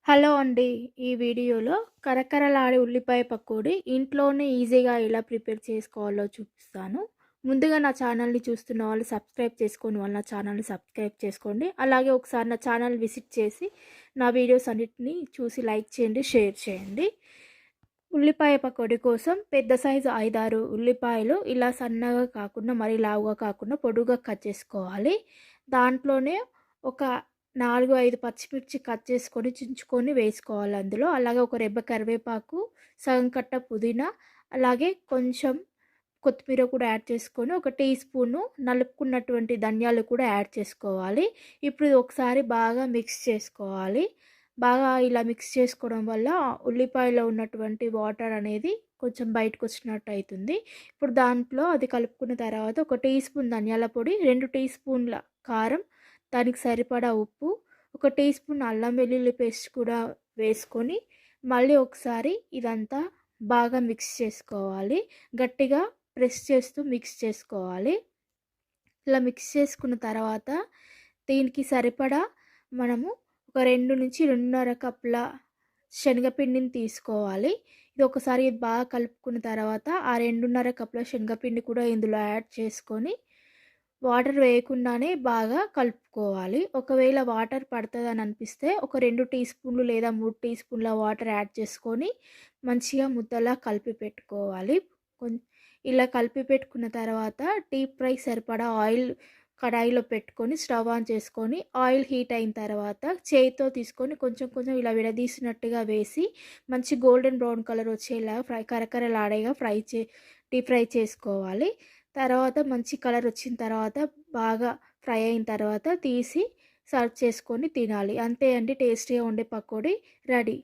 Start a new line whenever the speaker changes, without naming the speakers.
Hello అండి. ఈ వీడియోలో కరకరలాడే ఉల్లిపాయ పకోడీ ఇంట్లోనే ఈజీగా ఎలా ప్రిపేర్ చేసుకోవాలో చూపిస్తాను. ముందుగా నా ఛానల్‌ని చూస్తున్న వాళ్ళు సబ్స్క్రైబ్ చేసుకోని వాళ్ళు నా ఛానల్‌ని సబ్స్క్రైబ్ చేసుకోండి. అలాగే ఒకసారి నా ఛానల్ విజిట్ చేసి నా వీడియోస్ అన్నిటిని చూసి లైక్ చేయండి, షేర్ చేయండి. ఉల్లిపాయ పకోడీ కోసం పెద్ద సైజు 5, 6 ఉల్లిపాయలు ఇలా సన్నగా కాకుండా మరీ లావుగా కాకుండా పొడుగ్గా కట్ చేసుకోవాలి. దాంట్లోనే ఒక 4, 5 పచ్చిమిర్చి కట్ చేసుకొని చించుకొని వేసుకోవాలి అందులో. అలాగే ఒక రెబ్బ కరివేపాకు, సగం కట్ట పుదీనా, అలాగే కొంచెం కొత్తిమీర కూడా యాడ్ చేసుకొని, ఒక టీ స్పూను నలుపుకున్నటువంటి ధనియాలు కూడా యాడ్ చేసుకోవాలి. ఇప్పుడు ఇది ఒకసారి బాగా మిక్స్ చేసుకోవాలి. బాగా ఇలా మిక్స్ చేసుకోవడం వల్ల ఉల్లిపాయలో ఉన్నటువంటి వాటర్ అనేది కొంచెం బయటకొచ్చినట్టు అయితుంది. ఇప్పుడు దాంట్లో అది కలుపుకున్న తర్వాత ఒక టీ స్పూన్ ధనియాల పొడి, 2 టీ స్పూన్ల కారం, దానికి సరిపడా ఉప్పు, ఒక టీ స్పూన్ అల్లం వెల్లుల్లి పేస్ట్ కూడా వేసుకొని మళ్ళీ ఒకసారి ఇదంతా బాగా మిక్స్ చేసుకోవాలి. గట్టిగా ప్రెస్ చేస్తూ మిక్స్ చేసుకోవాలి. ఇలా మిక్స్ చేసుకున్న తర్వాత దీనికి సరిపడా మనము ఒక 2-2.5 కప్పుల శనగపిండిని తీసుకోవాలి. ఇది ఒకసారి బాగా కలుపుకున్న తర్వాత ఆ 2.5 కప్పుల శనగపిండి కూడా ఇందులో యాడ్ చేసుకొని వాటర్ వేయకుండానే బాగా కలుపుకోవాలి. ఒకవేళ వాటర్ పడతదని అనిపిస్తే ఒక 2 టీ స్పూన్లు లేదా 3 టీ స్పూన్ల వాటర్ యాడ్ చేసుకొని మంచిగా ముద్దలా కలిపి పెట్టుకోవాలి. ఇలా కలిపి పెట్టుకున్న తర్వాత డీప్ ఫ్రై సరిపడా ఆయిల్ కడాయిలో పెట్టుకొని స్టవ్ ఆన్ చేసుకొని ఆయిల్ హీట్ అయిన తర్వాత చేయితో తీసుకొని కొంచెం కొంచెం ఇలా విడదీసినట్టుగా వేసి మంచి గోల్డెన్ బ్రౌన్ కలర్ వచ్చేలా కరకరలాడేగా డీప్ ఫ్రై చేసుకోవాలి. తర్వాత మంచి కలర్ వచ్చిన తర్వాత బాగా ఫ్రై అయిన తర్వాత తీసి సర్వ్ చేసుకొని తినాలి. అంతే అండి, టేస్టీగా ఉండే పకోడీ రెడీ.